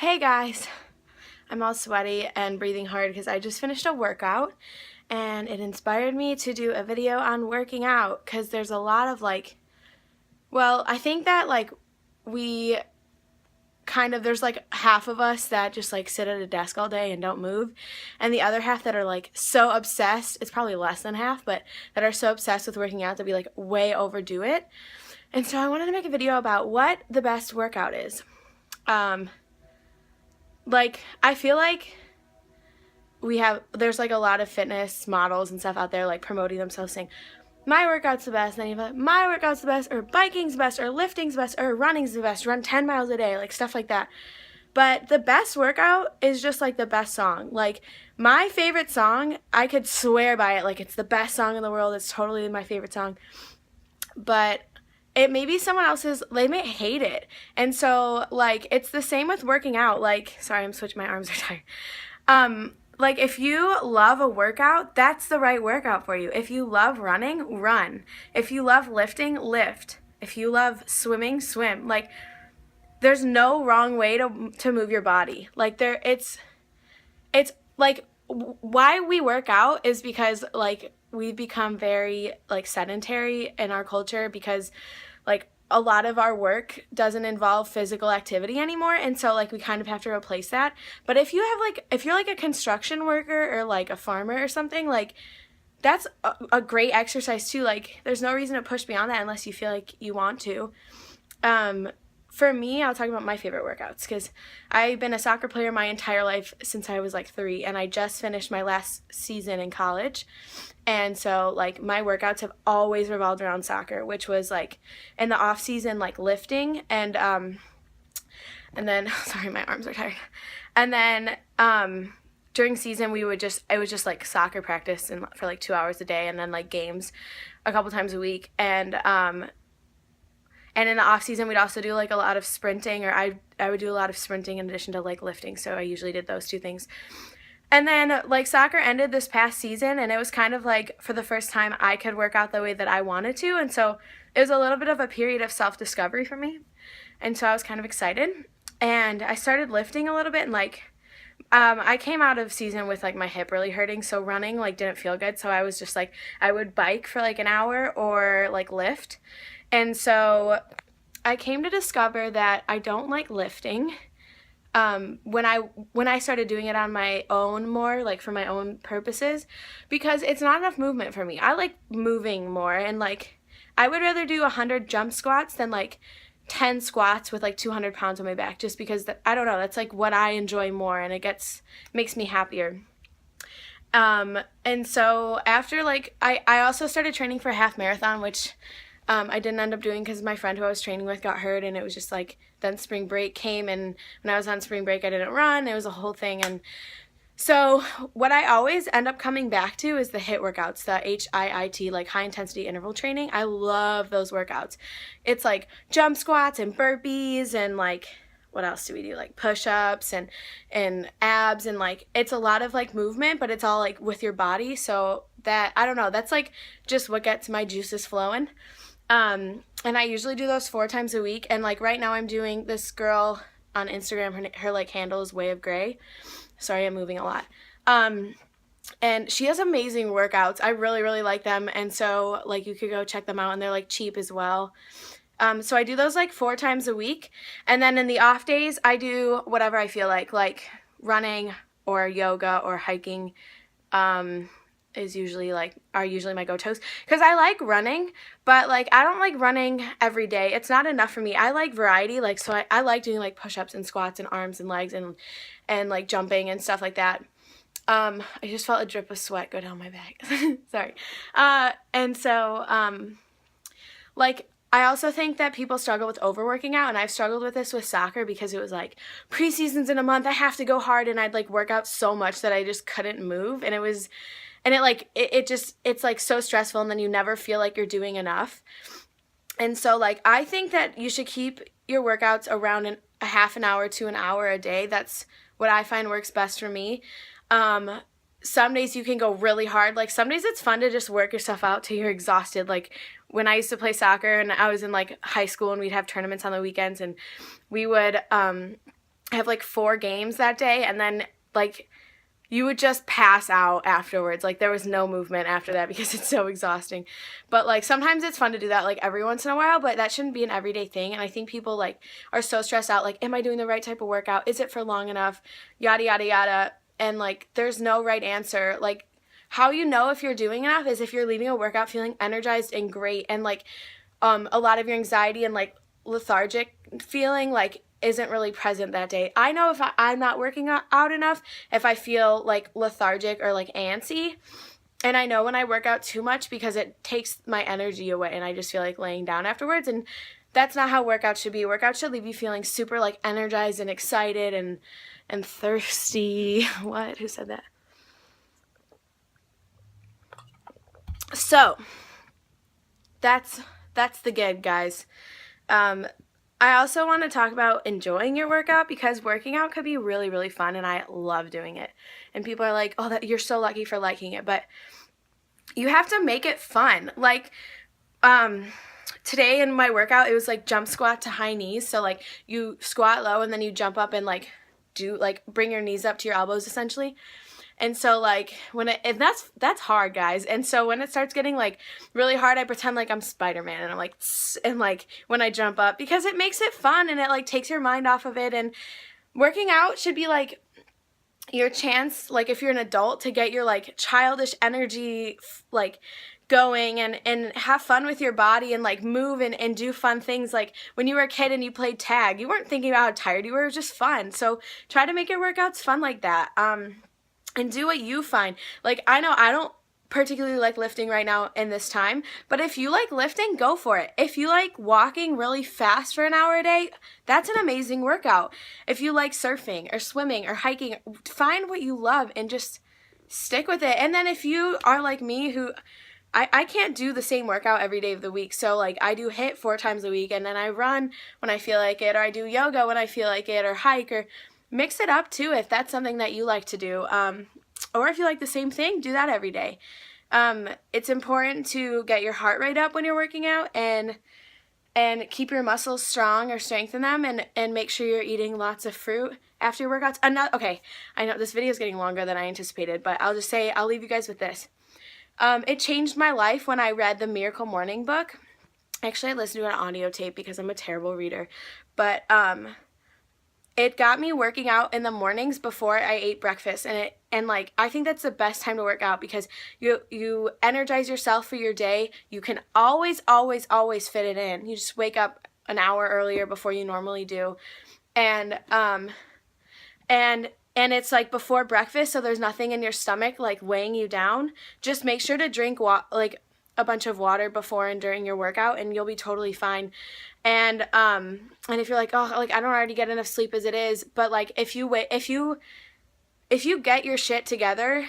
Hey guys, I'm all sweaty and breathing hard because I just finished a workout and it inspired me to do a video on working out because there's a lot of I think that we there's half of us that just sit at a desk all day and don't move, and the other half that are so obsessed, it's probably less than half, but that are so obsessed with working out that we way overdo it. And so I wanted to make a video about what the best workout is. I feel like there's a lot of fitness models and stuff out there promoting themselves saying, my workout's the best, and then you have my workout's the best, or biking's the best, or lifting's the best, or running's the best, run 10 miles a day, stuff like that. But the best workout is just the best song. My favorite song, I could swear by it, it's the best song in the world, it's totally my favorite song. But it may be someone else's, they may hate it. And so, it's the same with working out. Sorry, I'm switching, my arms are tired. If you love a workout, that's the right workout for you. If you love running, run. If you love lifting, lift. If you love swimming, swim. There's no wrong way to move your body. Why we work out is because, we've become very, sedentary in our culture because, a lot of our work doesn't involve physical activity anymore, and so we kind of have to replace that. But if you have if you're a construction worker or a farmer or something, that's a great exercise too. There's no reason to push beyond that unless you feel like you want to. For me, I'll talk about my favorite workouts because I've been a soccer player my entire life since I was 3, and I just finished my last season in college. And so my workouts have always revolved around soccer, which was in the off season lifting and then sorry, my arms are tired. And then during season it was just soccer practice for 2 hours a day, and then games a couple times a week. And in the off season we'd also do a lot of sprinting, or I would do a lot of sprinting in addition to lifting. So I usually did those two things. And then soccer ended this past season, and it was kind of for the first time I could work out the way that I wanted to. And so it was a little bit of a period of self-discovery for me. And so I was kind of excited, and I started lifting a little bit, and I came out of season with my hip really hurting, so running didn't feel good. So I was just I would bike for an hour or lift. And so I came to discover that I don't like lifting. When I started doing it on my own more, for my own purposes, because it's not enough movement for me. I like moving more, and I would rather do 100 jump squats than 10 squats with 200 pounds on my back, just because I don't know, that's what I enjoy more, and it makes me happier. And so after I also started training for a half marathon, which I didn't end up doing because my friend who I was training with got hurt, and it was just then spring break came, and when I was on spring break I didn't run. It was a whole thing. And so what I always end up coming back to is the HIIT workouts, the HIIT, high intensity interval training. I love those workouts. It's jump squats and burpees and what else do we do? Push-ups and abs, and it's a lot of movement, but it's all with your body. So that, I don't know, that's just what gets my juices flowing. And I usually do those 4 times a week. And right now I'm doing this girl on Instagram, her handle is Way of Gray. Sorry, I'm moving a lot. And she has amazing workouts. I really, really like them. And so you could go check them out, and they're cheap as well. So I do those 4 times a week. And then in the off days, I do whatever I feel like running or yoga or hiking, is usually are usually my go-tos, because I like running, but I don't like running every day. It's not enough for me. I like variety, so I like doing push-ups and squats and arms and legs and jumping and stuff like that. I just felt a drip of sweat go down my back. Sorry. And so I also think that people struggle with overworking out, and I've struggled with this with soccer because it was preseason's in a month, I have to go hard, and I'd work out so much that I just couldn't move, and it's so stressful, and then you never feel like you're doing enough. And so I think that you should keep your workouts around a half an hour to an hour a day. That's what I find works best for me. Some days you can go really hard. Some days it's fun to just work yourself out till you're exhausted. When I used to play soccer and I was in high school, and we'd have tournaments on the weekends, and we would have like 4 games that day, and then like you would just pass out afterwards. Like there was no movement after that because it's so exhausting. But like sometimes it's fun to do that like every once in a while, but that shouldn't be an everyday thing. And I think people like are so stressed out, like, am I doing the right type of workout? Is it for long enough? Yada yada yada. And like there's no right answer. Like how you know if you're doing enough is if you're leaving a workout feeling energized and great, and like a lot of your anxiety and like lethargic feeling like isn't really present that day. I know if I'm not working out enough, if I feel like lethargic or like antsy. And I know when I work out too much because it takes my energy away and I just feel like laying down afterwards. And that's not how workouts should be. Workouts should leave you feeling super like energized and excited and thirsty. What? Who said that? So that's the gig, guys. I also want to talk about enjoying your workout, because working out could be really, really fun, and I love doing it. And people are like, oh, you're so lucky for liking it, but you have to make it fun. Like, today in my workout, it was like jump squat to high knees. So like you squat low and then you jump up and like bring your knees up to your elbows essentially. And so like and that's hard, guys. And so when it starts getting like really hard, I pretend like I'm Spider-Man and I'm like, tss, and like when I jump up, because it makes it fun and it like takes your mind off of it. And working out should be like your chance, like if you're an adult, to get your like childish energy like going and have fun with your body and like move and do fun things. Like when you were a kid and you played tag, you weren't thinking about how tired you were, it was just fun. So try to make your workouts fun like that. And do what you find. Like, I know I don't particularly like lifting right now in this time, but if you like lifting, go for it. If you like walking really fast for an hour a day, that's an amazing workout. If you like surfing or swimming or hiking, find what you love and just stick with it. And then if you are like me, who I can't do the same workout every day of the week. So like I do HIIT 4 times a week, and then I run when I feel like it, or I do yoga when I feel like it, or hike, or mix it up too if that's something that you like to do. Or if you like the same thing, do that every day. It's important to get your heart rate up when you're working out, and keep your muscles strong or strengthen them, and make sure you're eating lots of fruit after your workouts. Okay, I know this video is getting longer than I anticipated, but I'll leave you guys with this. It changed my life when I read the Miracle Morning book. Actually, I listened to an audio tape because I'm a terrible reader, but it got me working out in the mornings before I ate breakfast, and like I think that's the best time to work out, because you energize yourself for your day. You can always fit it in. You just wake up an hour earlier before you normally do, and it's like before breakfast, so there's nothing in your stomach like weighing you down. Just make sure to drink like a bunch of water before and during your workout, and you'll be totally fine. And if you're like, oh, like I don't already get enough sleep as it is, but like if you get your shit together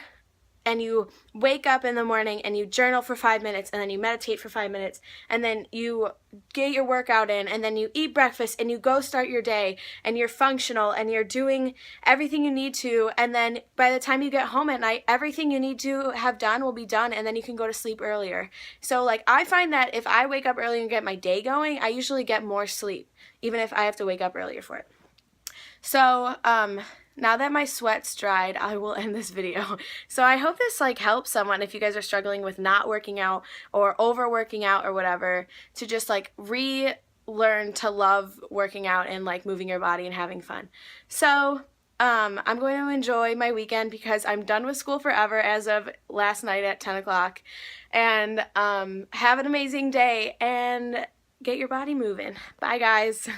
and you wake up in the morning and you journal for 5 minutes, and then you meditate for 5 minutes, and then you get your workout in, and then you eat breakfast and you go start your day, and you're functional and you're doing everything you need to, and then by the time you get home at night, everything you need to have done will be done, and then you can go to sleep earlier. So like I find that if I wake up early and get my day going, I usually get more sleep, even if I have to wake up earlier for it. So now that my sweat's dried, I will end this video. So I hope this like helps someone if you guys are struggling with not working out or overworking out or whatever, to just like relearn to love working out and like moving your body and having fun. So I'm going to enjoy my weekend because I'm done with school forever as of last night at 10 o'clock. And have an amazing day and get your body moving. Bye, guys.